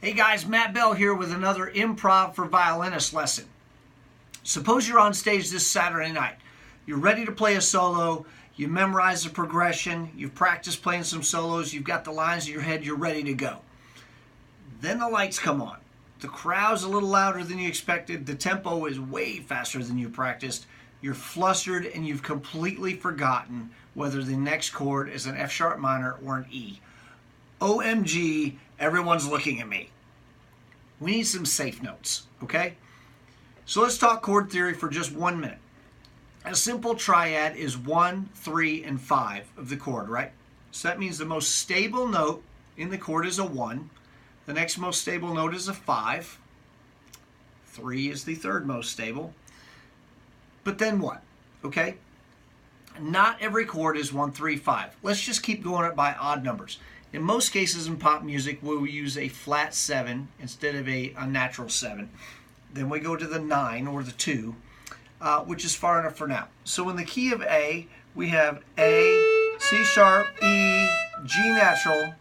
Hey guys, Matt Bell here with another Improv for Violinists lesson. Suppose you're on stage this Saturday night. You're ready to play a solo, you memorize the progression, you've practiced playing some solos, you've got the lines in your head, you're ready to go. Then the lights come on. The crowd's a little louder than you expected, the tempo is way faster than you practiced, you're flustered and you've completely forgotten whether the next chord is an F sharp minor or an E. OMG, everyone's looking at me. We need some safe notes, okay? So let's talk chord theory for just 1 minute. A simple triad is 1, 3, and 5 of the chord, right? So that means the most stable note in the chord is a 1. The next most stable note is a 5. 3 is the third most stable. But then what, okay? Not every chord is 1, 3, 5. Let's just keep going it by odd numbers. In most cases in pop music, we'll use a flat 7 instead of a natural 7. Then we go to the 9 or the 2, which is far enough for now. So in the key of A, we have A, C sharp, E, G natural,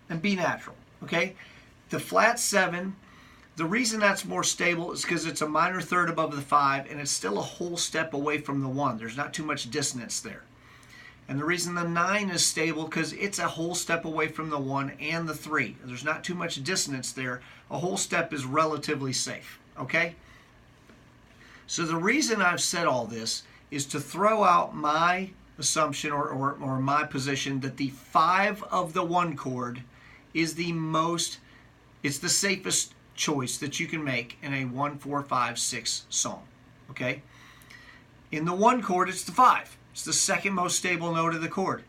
and B natural, okay? The flat 7, the reason that's more stable is because it's a minor third above the 5, and it's still a whole step away from the 1. There's not too much dissonance there. And the reason the 9 is stable because it's a whole step away from the 1 and the 3. There's not too much dissonance there. A whole step is relatively safe, okay? So the reason I've said all this is to throw out my assumption or my position that the 5 of the 1 chord is it's the safest choice that you can make in a 1, 4, 5, 6 song, okay? In the 1 chord, it's the 5. It's the second most stable note of the chord.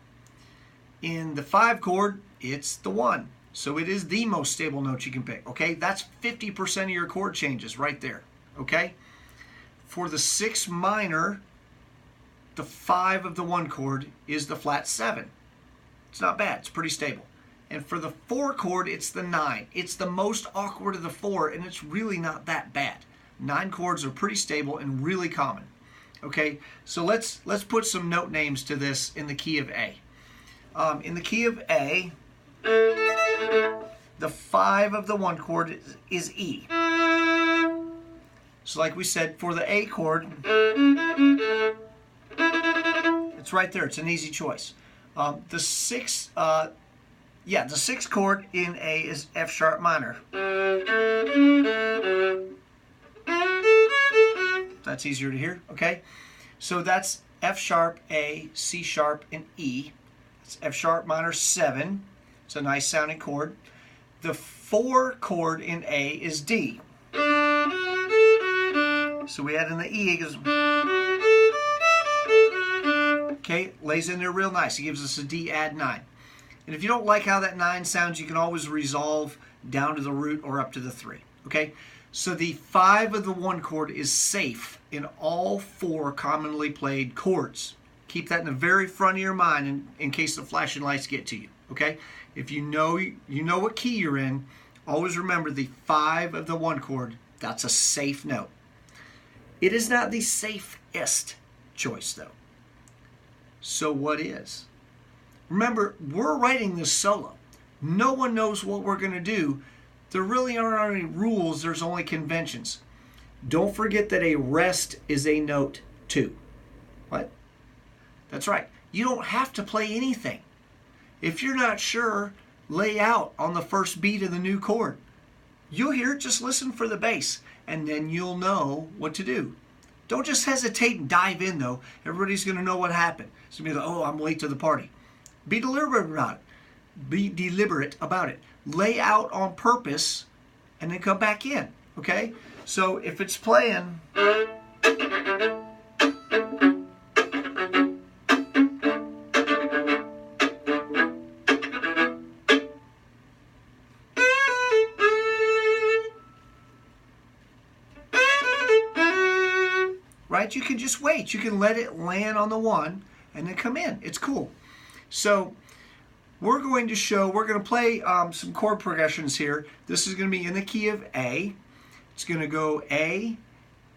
In the 5 chord, it's the 1. So it is the most stable note you can pick, okay? That's 50% of your chord changes right there, okay? For the 6 minor, the 5 of the 1 chord is the flat 7. It's not bad. It's pretty stable. And for the 4 chord, it's the 9. It's the most awkward of the 4, and it's really not that bad. 9 chords are pretty stable and really common. Okay, so let's put some note names to this in the key of A. In the key of A, the 5 of the 1 chord is E. So like we said, for the A chord, it's right there. It's an easy choice. The 6th chord in A is F sharp minor. That's easier to hear, okay? So that's F sharp, A, C sharp, and E. It's F sharp minor 7. It's a nice sounding chord. The 4 chord in A is D. So we add in the E, it goes, okay, lays in there real nice. It gives us a D add 9. And if you don't like how that 9 sounds, you can always resolve down to the root or up to the 3, okay? So the 5 of the 1 chord is safe in all 4 commonly played chords. Keep that in the very front of your mind in case the flashing lights get to you, okay? If you know what key you're in, always remember the 5 of the 1 chord, that's a safe note. It is not the safest choice, though. So what is? Remember, we're writing this solo. No one knows what we're going to do. There really aren't any rules, there's only conventions. Don't forget that a rest is a note too. What? That's right. You don't have to play anything. If you're not sure, lay out on the first beat of the new chord. You'll hear it, just listen for the bass, and then you'll know what to do. Don't just hesitate and dive in though. Everybody's going to know what happened. It's going to be like, oh, I'm late to the party. Be deliberate about it. Be deliberate about it. Lay out on purpose and then come back in, okay? So if it's playing, right? You can just wait. You can let it land on the 1 and then come in. It's cool. So we're going to play some chord progressions here. This is going to be in the key of A. It's going to go A,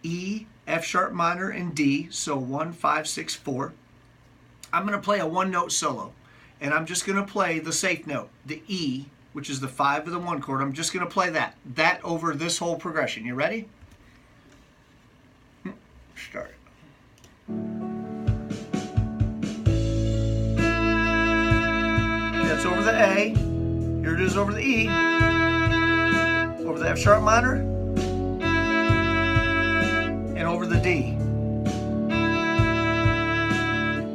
E, F sharp minor, and D. So 1, 5, 6, 4. I'm going to play a 1-note solo. And I'm just going to play the safe note, the E, which is the 5 of the 1 chord. I'm just going to play that over this whole progression. You ready? Start. That's over the A. Here it is over the E. Over the F sharp minor. And over the D.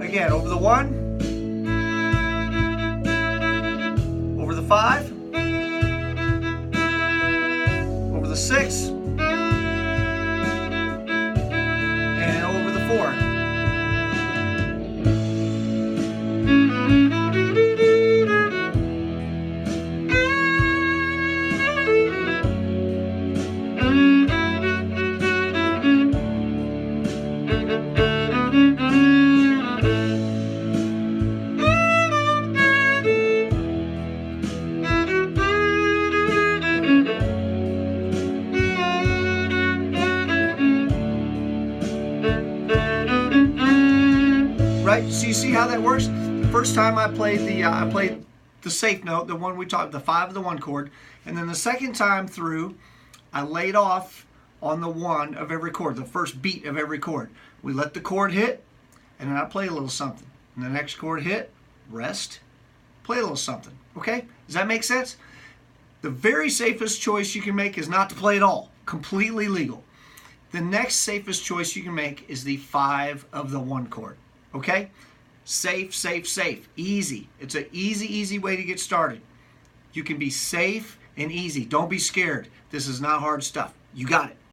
Again, over the 1. Over the 5. Over the 6. And over the 4. Right? So you see how that works? The first time I played the safe note, the one we talked, the 5 of the 1 chord, and then the second time through, I laid off on the 1 of every chord, the first beat of every chord. We let the chord hit, and then I play a little something. And the next chord hit, rest, play a little something. Okay? Does that make sense? The very safest choice you can make is not to play at all. Completely legal. The next safest choice you can make is the 5 of the 1 chord. Okay? Safe, safe, safe. Easy. It's an easy way to get started. You can be safe and easy. Don't be scared. This is not hard stuff. You got it.